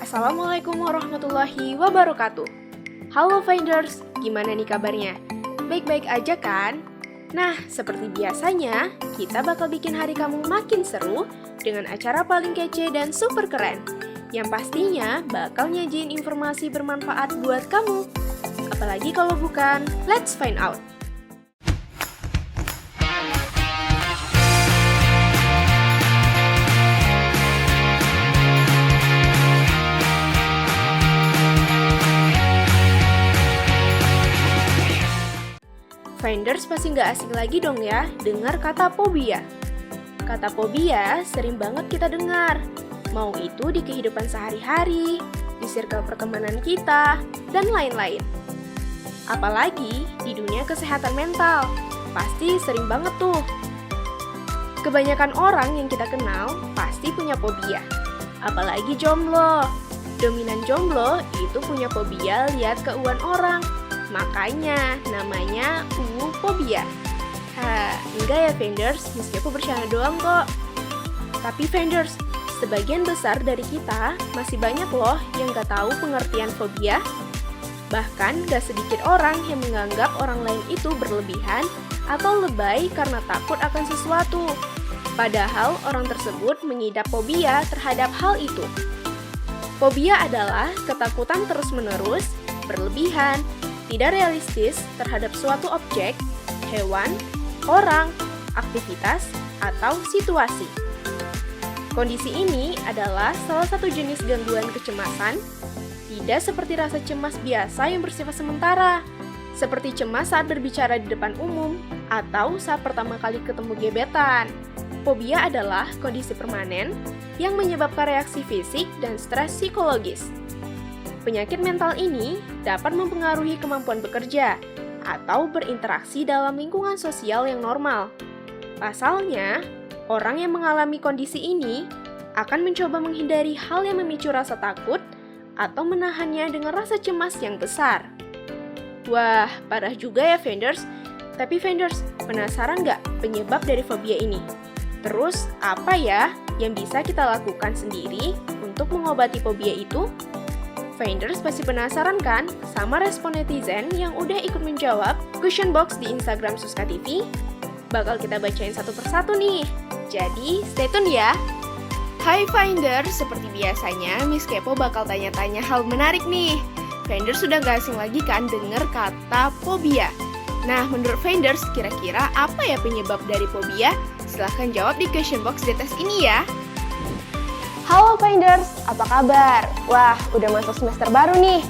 Assalamualaikum warahmatullahi wabarakatuh. Halo Finders, gimana nih kabarnya? Baik-baik aja kan? Nah, seperti biasanya, kita bakal bikin hari kamu makin seru dengan acara paling kece dan super keren, yang pastinya bakal nyajiin informasi bermanfaat buat kamu. Apalagi kalau bukan, let's find out! Finders pasti nggak asing lagi dong ya dengar kata fobia. Kata fobia sering banget kita dengar, mau itu di kehidupan sehari-hari, di circle pertemanan kita, dan lain-lain. Apalagi di dunia kesehatan mental, pasti sering banget tuh. Kebanyakan orang yang kita kenal pasti punya fobia, apalagi jomblo. Dominan jomblo itu punya fobia lihat keuangan orang. Makanya namanya fobia. Enggak ya Finders, meskipun bercanda doang kok. Tapi Finders, sebagian besar dari kita masih banyak loh yang gak tahu pengertian fobia. Bahkan gak sedikit orang yang menganggap orang lain itu berlebihan atau lebay karena takut akan sesuatu. Padahal orang tersebut mengidap fobia terhadap hal itu. Fobia adalah ketakutan terus-menerus, berlebihan, tidak realistis terhadap suatu objek, hewan, orang, aktivitas, atau situasi. Kondisi ini adalah salah satu jenis gangguan kecemasan, tidak seperti rasa cemas biasa yang bersifat sementara, seperti cemas saat berbicara di depan umum, atau saat pertama kali ketemu gebetan. Fobia adalah kondisi permanen yang menyebabkan reaksi fisik dan stres psikologis. Penyakit mental ini dapat mempengaruhi kemampuan bekerja atau berinteraksi dalam lingkungan sosial yang normal. Pasalnya, orang yang mengalami kondisi ini akan mencoba menghindari hal yang memicu rasa takut atau menahannya dengan rasa cemas yang besar. Wah, parah juga ya Finders. Tapi Finders, penasaran nggak penyebab dari fobia ini? Terus, apa ya yang bisa kita lakukan sendiri untuk mengobati fobia itu? Finders pasti penasaran kan sama respon netizen yang udah ikut menjawab question box di Instagram Suska TV? Bakal kita bacain satu persatu nih. Jadi, stay tune ya. Hai Finders, seperti biasanya Miss Kepo bakal tanya-tanya hal menarik nih. Finders sudah gak asing lagi kan denger kata fobia. Nah, menurut Finders, kira-kira apa ya penyebab dari fobia? Silahkan jawab di question box di atas ini ya. Halo Finders, apa kabar? Wah, udah masuk semester baru nih.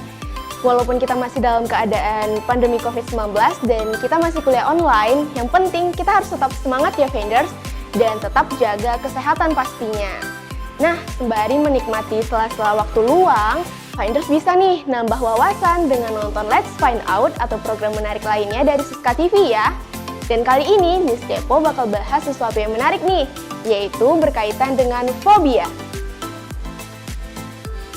Walaupun kita masih dalam keadaan pandemi COVID-19 dan kita masih kuliah online, yang penting kita harus tetap semangat ya Finders, dan tetap jaga kesehatan pastinya. Nah, sembari menikmati sela-sela waktu luang, Finders bisa nih nambah wawasan dengan nonton Let's Find Out atau program menarik lainnya dari Suska TV ya. Dan kali ini Miss Kepo bakal bahas sesuatu yang menarik nih, yaitu berkaitan dengan fobia.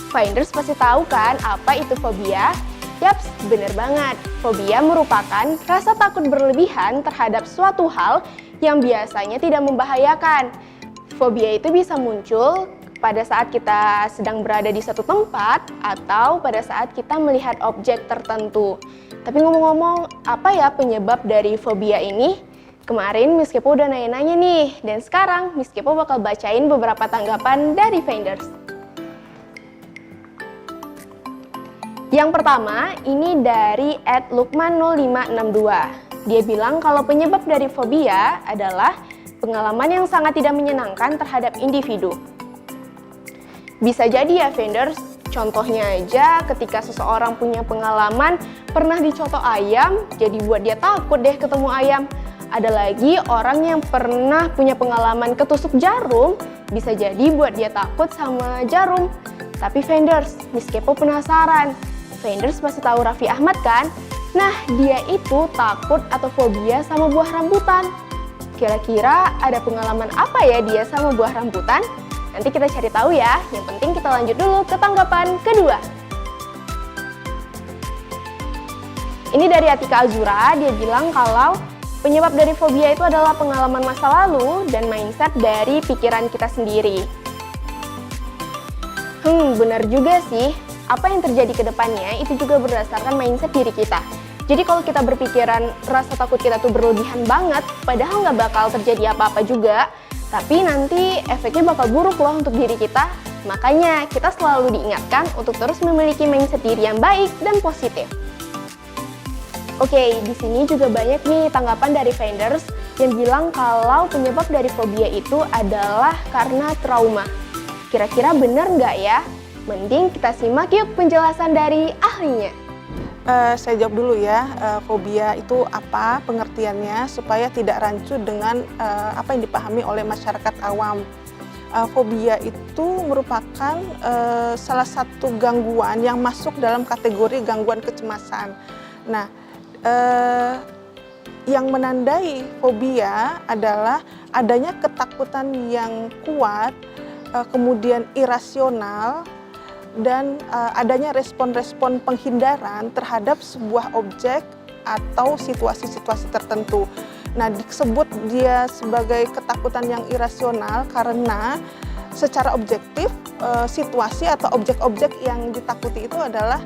Finders pasti tahu kan apa itu fobia? Yaps, bener banget. Fobia merupakan rasa takut berlebihan terhadap suatu hal yang biasanya tidak membahayakan. Fobia itu bisa muncul pada saat kita sedang berada di satu tempat atau pada saat kita melihat objek tertentu. Tapi ngomong-ngomong, apa ya penyebab dari fobia ini? Kemarin Miss Kepo udah nanya-nanya nih, dan sekarang Miss Kepo bakal bacain beberapa tanggapan dari Finders. Yang pertama, ini dari @lukman0562. Dia bilang kalau penyebab dari fobia adalah pengalaman yang sangat tidak menyenangkan terhadap individu. Bisa jadi ya Finders, contohnya aja ketika seseorang punya pengalaman pernah dicotok ayam, jadi buat dia takut deh ketemu ayam. Ada lagi orang yang pernah punya pengalaman ketusuk jarum, bisa jadi buat dia takut sama jarum. Tapi Finders, Miss Kepo penasaran. Finders pasti tahu Raffi Ahmad kan? Nah, dia itu takut atau fobia sama buah rambutan. Kira-kira ada pengalaman apa ya dia sama buah rambutan? Nanti kita cari tahu ya. Yang penting kita lanjut dulu ke tanggapan kedua. Ini dari Atika Azura, dia bilang kalau penyebab dari fobia itu adalah pengalaman masa lalu dan mindset dari pikiran kita sendiri. Benar juga sih. Apa yang terjadi ke depannya itu juga berdasarkan mindset diri kita. Jadi kalau kita berpikiran rasa takut kita tuh berlebihan banget, padahal nggak bakal terjadi apa-apa juga, tapi nanti efeknya bakal buruk loh untuk diri kita. Makanya kita selalu diingatkan untuk terus memiliki mindset diri yang baik dan positif. Oke, di sini juga banyak nih tanggapan dari vendors yang bilang kalau penyebab dari fobia itu adalah karena trauma. Kira-kira benar nggak ya? Mending kita simak yuk penjelasan dari ahlinya. Saya jawab dulu ya, fobia itu apa pengertiannya supaya tidak rancu dengan apa yang dipahami oleh masyarakat awam. Fobia itu merupakan salah satu gangguan yang masuk dalam kategori gangguan kecemasan. Nah, yang menandai fobia adalah adanya ketakutan yang kuat, kemudian irasional, dan adanya respon-respon penghindaran terhadap sebuah objek atau situasi-situasi tertentu. Nah, disebut dia sebagai ketakutan yang irasional karena secara objektif situasi atau objek-objek yang ditakuti itu adalah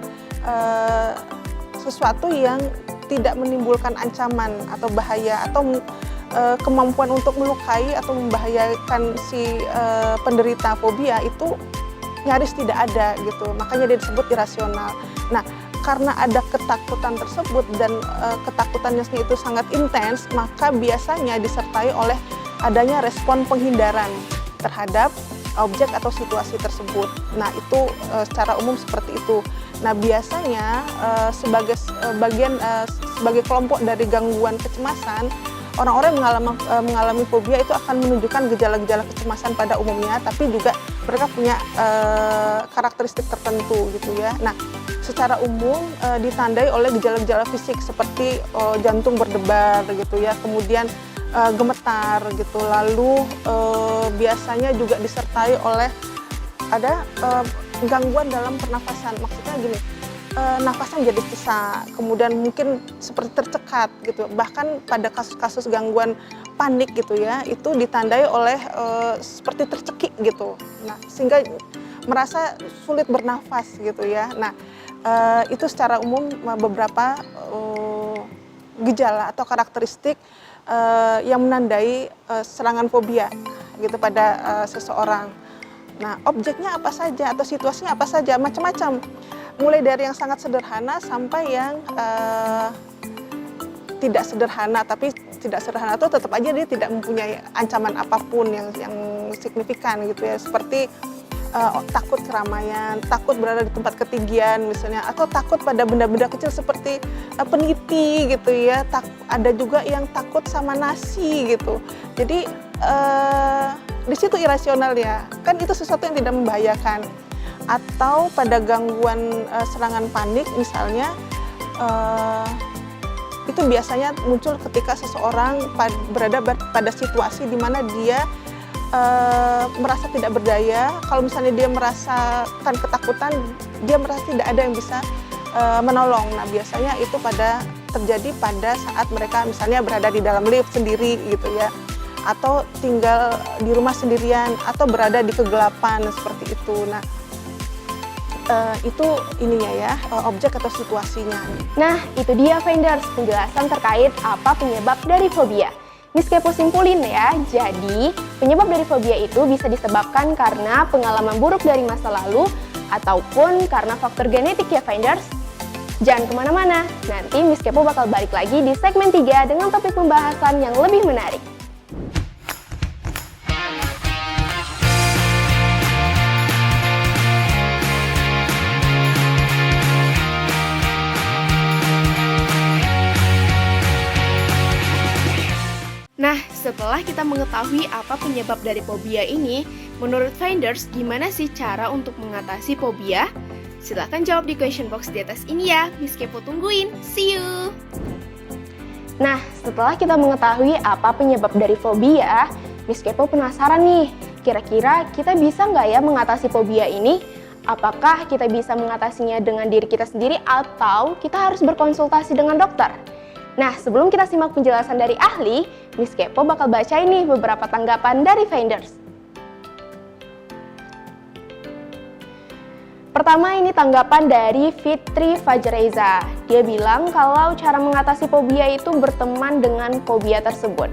sesuatu yang tidak menimbulkan ancaman atau bahaya atau kemampuan untuk melukai atau membahayakan si penderita fobia itu nyaris tidak ada gitu, makanya dia disebut irasional. Nah, karena ada ketakutan tersebut dan ketakutannya itu sangat intens, maka biasanya disertai oleh adanya respon penghindaran terhadap objek atau situasi tersebut. Nah, itu secara umum seperti itu. Nah, biasanya sebagai kelompok dari gangguan kecemasan, orang-orang yang mengalami fobia itu akan menunjukkan gejala-gejala kecemasan pada umumnya, tapi juga mereka punya karakteristik tertentu gitu ya. Nah, secara umum ditandai oleh gejala-gejala fisik seperti jantung berdebar gitu ya, kemudian gemetar gitu, lalu biasanya juga disertai oleh ada gangguan dalam pernafasan. Maksudnya gini, nafasnya jadi sesak, kemudian mungkin seperti tercekat gitu. Bahkan pada kasus-kasus gangguan panik gitu ya, itu ditandai oleh seperti tercekik gitu. Nah, sehingga merasa sulit bernafas gitu ya. Nah, itu secara umum beberapa gejala atau karakteristik yang menandai serangan fobia gitu pada seseorang. Nah, objeknya apa saja atau situasinya apa saja, macam-macam. Mulai dari yang sangat sederhana sampai yang tidak sederhana, tapi tidak sederhana itu tetap aja dia tidak mempunyai ancaman apapun yang signifikan gitu ya, seperti takut keramaian, takut berada di tempat ketinggian misalnya, atau takut pada benda-benda kecil seperti peniti gitu ya. Ada juga yang takut sama nasi gitu. Jadi di situ irasional ya, kan itu sesuatu yang tidak membahayakan. Atau pada gangguan serangan panik misalnya, itu biasanya muncul ketika seseorang berada pada situasi di mana dia merasa tidak berdaya. Kalau misalnya dia merasakan ketakutan, dia merasa tidak ada yang bisa menolong. Nah, biasanya itu terjadi pada saat mereka misalnya berada di dalam lift sendiri gitu ya, atau tinggal di rumah sendirian, atau berada di kegelapan seperti itu. Nah, itu ininya ya, objek atau situasinya. Nah, itu dia vendors, penjelasan terkait apa penyebab dari fobia. Miss Kepo simpulin ya, jadi penyebab dari fobia itu bisa disebabkan karena pengalaman buruk dari masa lalu ataupun karena faktor genetik ya vendors. Jangan kemana-mana, nanti Miss Kepo bakal balik lagi di segmen 3 dengan topik pembahasan yang lebih menarik. Nah, setelah kita mengetahui apa penyebab dari fobia ini, menurut vendors gimana sih cara untuk mengatasi fobia? Silahkan jawab di question box di atas ini ya, Miss Kepo tungguin. See you! Nah, setelah kita mengetahui apa penyebab dari fobia, Miss Kepo penasaran nih, kira-kira kita bisa nggak ya mengatasi fobia ini? Apakah kita bisa mengatasinya dengan diri kita sendiri atau kita harus berkonsultasi dengan dokter? Nah, sebelum kita simak penjelasan dari ahli, Miss Kepo bakal bacain nih beberapa tanggapan dari vendors. Pertama, ini tanggapan dari Fitri Fajreza. Dia bilang kalau cara mengatasi fobia itu berteman dengan fobia tersebut.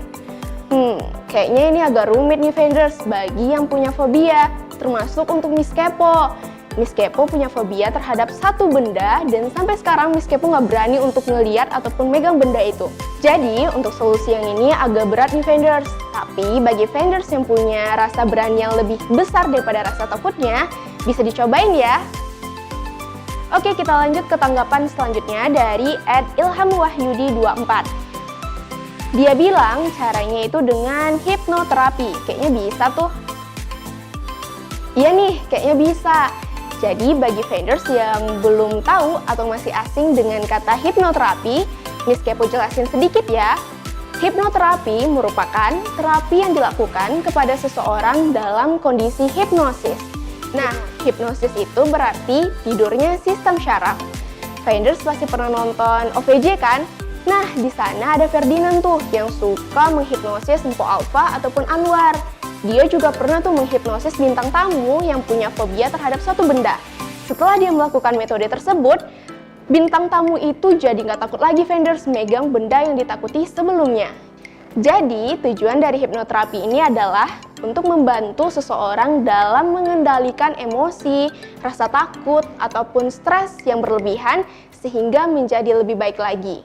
Kayaknya ini agak rumit nih vendors bagi yang punya fobia, termasuk untuk Miss Kepo. Miss Kepo punya fobia terhadap satu benda dan sampai sekarang Miss Kepo nggak berani untuk ngeliat ataupun megang benda itu. Jadi untuk solusi yang ini agak berat nih vendors. Tapi bagi vendors yang punya rasa berani yang lebih besar daripada rasa takutnya, bisa dicobain ya. Oke, kita lanjut ke tanggapan selanjutnya dari @ilhamwahyudi24. Dia bilang caranya itu dengan hipnoterapi. Kayaknya bisa tuh. Iya nih, kayaknya bisa. Jadi bagi vendors yang belum tahu atau masih asing dengan kata hipnoterapi, Miss Kepo jelasin sedikit ya. Hipnoterapi merupakan terapi yang dilakukan kepada seseorang dalam kondisi hipnosis. Nah, hipnosis itu berarti tidurnya sistem syaraf. Vendors pasti pernah nonton OVJ kan? Nah, di sana ada Ferdinand tuh yang suka menghipnosis Mpo Alpha ataupun Anwar. Dia juga pernah tuh menghipnosis bintang tamu yang punya fobia terhadap suatu benda. Setelah dia melakukan metode tersebut, bintang tamu itu jadi nggak takut lagi vendors megang benda yang ditakuti sebelumnya. Jadi, tujuan dari hipnoterapi ini adalah untuk membantu seseorang dalam mengendalikan emosi, rasa takut, ataupun stres yang berlebihan sehingga menjadi lebih baik lagi.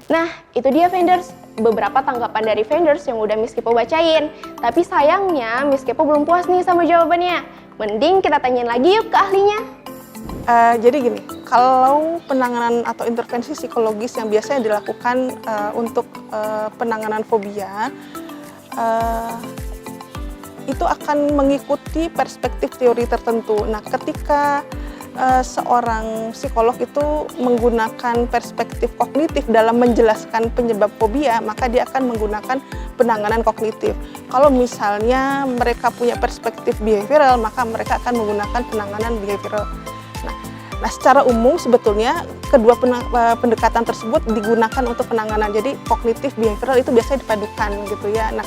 Nah, itu dia vendors, beberapa tanggapan dari vendors yang udah Miss Kepo bacain. Tapi sayangnya Miss Kepo belum puas nih sama jawabannya. Mending kita tanyain lagi yuk ke ahlinya. Jadi gini, kalau penanganan atau intervensi psikologis yang biasanya dilakukan untuk penanganan fobia, itu akan mengikuti perspektif teori tertentu. Nah, ketika seorang psikolog itu menggunakan perspektif kognitif dalam menjelaskan penyebab fobia, maka dia akan menggunakan penanganan kognitif. Kalau misalnya mereka punya perspektif behavioral, maka mereka akan menggunakan penanganan behavioral. Nah, secara umum sebetulnya kedua pendekatan tersebut digunakan untuk penanganan. Jadi kognitif behavioral itu biasanya dipadukan gitu ya. Nah,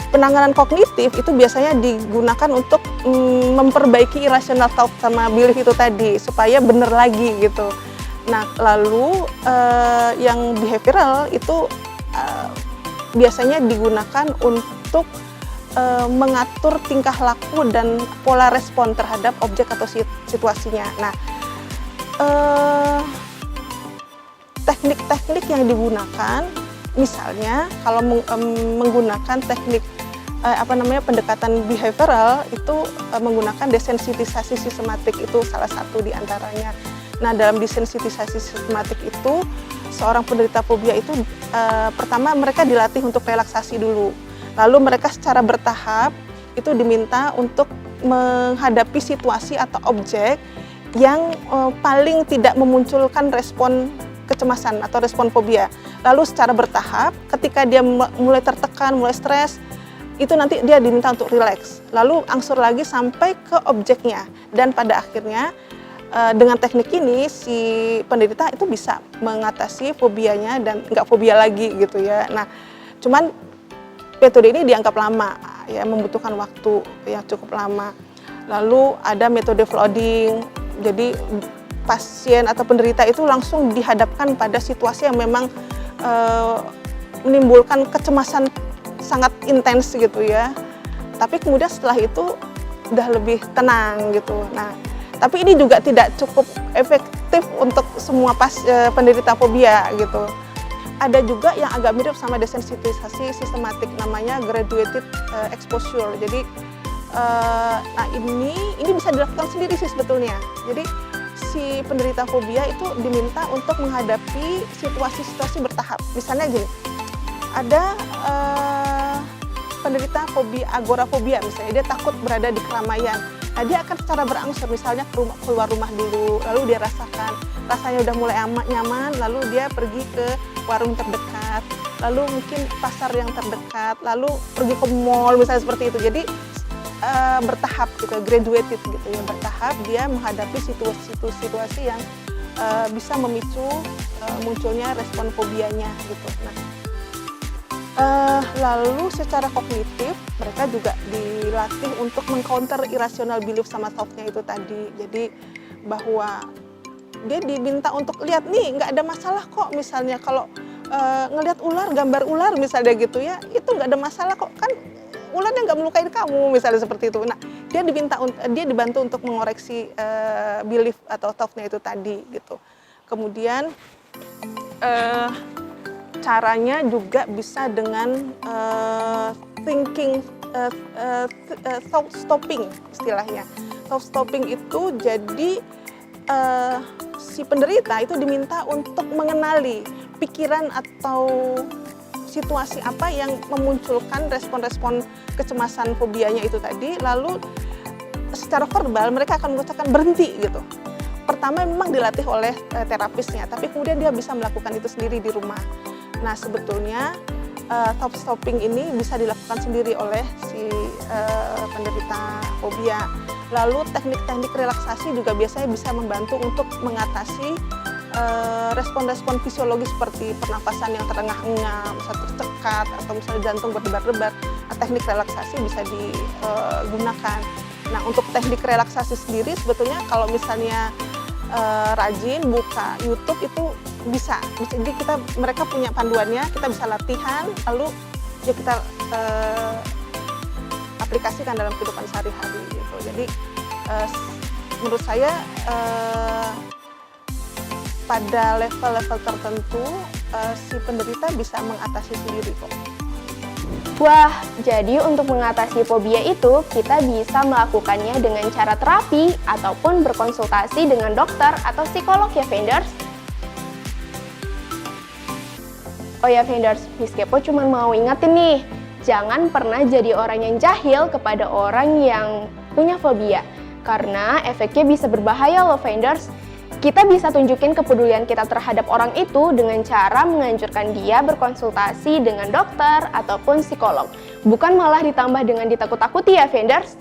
penanganan kognitif itu biasanya digunakan untuk memperbaiki irrational thought sama belief itu tadi supaya benar lagi gitu. Nah, lalu yang behavioral itu biasanya digunakan untuk mengatur tingkah laku dan pola respon terhadap objek atau situasinya. Nah, teknik-teknik yang digunakan, misalnya kalau menggunakan teknik pendekatan behavioral itu menggunakan desensitisasi sistematik, itu salah satu di antaranya. Nah, dalam desensitisasi sistematik itu seorang penderita fobia itu pertama mereka dilatih untuk relaksasi dulu. Lalu mereka secara bertahap itu diminta untuk menghadapi situasi atau objek yang paling tidak memunculkan respon kecemasan atau respon fobia. Lalu secara bertahap ketika dia mulai tertekan, mulai stres, itu nanti dia diminta untuk rileks. Lalu angsur lagi sampai ke objeknya. Dan pada akhirnya dengan teknik ini si penderita itu bisa mengatasi fobianya dan nggak fobia lagi gitu ya. Nah, cuman metode ini dianggap lama, ya membutuhkan waktu yang cukup lama. Lalu ada metode flooding, jadi pasien atau penderita itu langsung dihadapkan pada situasi yang memang menimbulkan kecemasan sangat intens gitu ya. Tapi kemudian setelah itu udah lebih tenang gitu. Nah, tapi ini juga tidak cukup efektif untuk semua penderita fobia gitu. Ada juga yang agak mirip sama desensitisasi sistematik, namanya graduated exposure. Jadi, nah ini bisa dilakukan sendiri sih sebetulnya. Jadi si penderita fobia itu diminta untuk menghadapi situasi-situasi bertahap. Misalnya gini, ada penderita fobia agorafobia misalnya, dia takut berada di keramaian. Nah, dia akan secara berangsur, misalnya keluar rumah dulu, lalu dia rasakan rasanya udah mulai nyaman, lalu dia pergi ke warung terdekat, lalu mungkin pasar yang terdekat, lalu pergi ke mall misalnya seperti itu. Jadi bertahap gitu, graduated gitu ya, bertahap dia menghadapi situasi yang bisa memicu munculnya respon fobianya gitu. Nah, Lalu secara kognitif mereka juga dilatih untuk mengcounter irrational belief sama thought-nya itu tadi. Jadi bahwa dia diminta untuk lihat nih nggak ada masalah kok, misalnya kalau ngelihat ular, gambar ular misalnya gitu ya, itu nggak ada masalah kok, kan ularnya nggak melukai kamu misalnya seperti itu. Nah dia dibantu untuk mengoreksi belief atau thought-nya itu tadi gitu. Kemudian caranya juga bisa dengan thought stopping istilahnya. Thought stopping itu jadi si penderita itu diminta untuk mengenali pikiran atau situasi apa yang memunculkan respon-respon kecemasan fobianya itu tadi, lalu secara verbal mereka akan mengucapkan berhenti gitu. Pertama memang dilatih oleh terapisnya, tapi kemudian dia bisa melakukan itu sendiri di rumah. Nah sebetulnya thought stopping ini bisa dilakukan sendiri oleh si penderita fobia. Lalu teknik-teknik relaksasi juga biasanya bisa membantu untuk mengatasi respon-respon fisiologis seperti pernapasan yang terengah-engah, misalnya tercekat, atau misalnya jantung berdebar-debar. Nah, teknik relaksasi bisa digunakan. Nah untuk teknik relaksasi sendiri sebetulnya kalau misalnya rajin buka YouTube itu bisa. Jadi mereka punya panduannya, kita bisa latihan, lalu ya kita aplikasikan dalam kehidupan sehari-hari gitu. Jadi menurut saya pada level-level tertentu si penderita bisa mengatasi sendiri kok. Wah, jadi untuk mengatasi fobia itu kita bisa melakukannya dengan cara terapi ataupun berkonsultasi dengan dokter atau psikolog ya, Vendors. Oh ya, Vendors, Miss Kepo cuma mau ingetin nih, jangan pernah jadi orang yang jahil kepada orang yang punya fobia, karena efeknya bisa berbahaya loh, Vendors. Kita bisa tunjukin kepedulian kita terhadap orang itu dengan cara menganjurkan dia berkonsultasi dengan dokter ataupun psikolog. Bukan malah ditambah dengan ditakut-takuti ya, Vendors.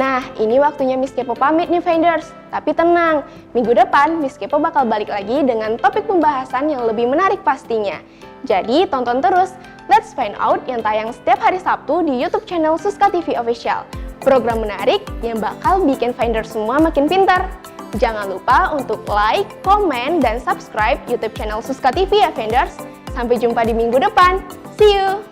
Nah, ini waktunya Miss Kepo pamit nih, Vendors. Tapi tenang, minggu depan Miss Kepo bakal balik lagi dengan topik pembahasan yang lebih menarik pastinya. Jadi, tonton terus Let's Find Out yang tayang setiap hari Sabtu di YouTube channel Suska TV Official. Program menarik yang bakal bikin Vendors semua makin pintar. Jangan lupa untuk like, komen, dan subscribe YouTube channel Suska TV ya, Vendors. Sampai jumpa di minggu depan. See you!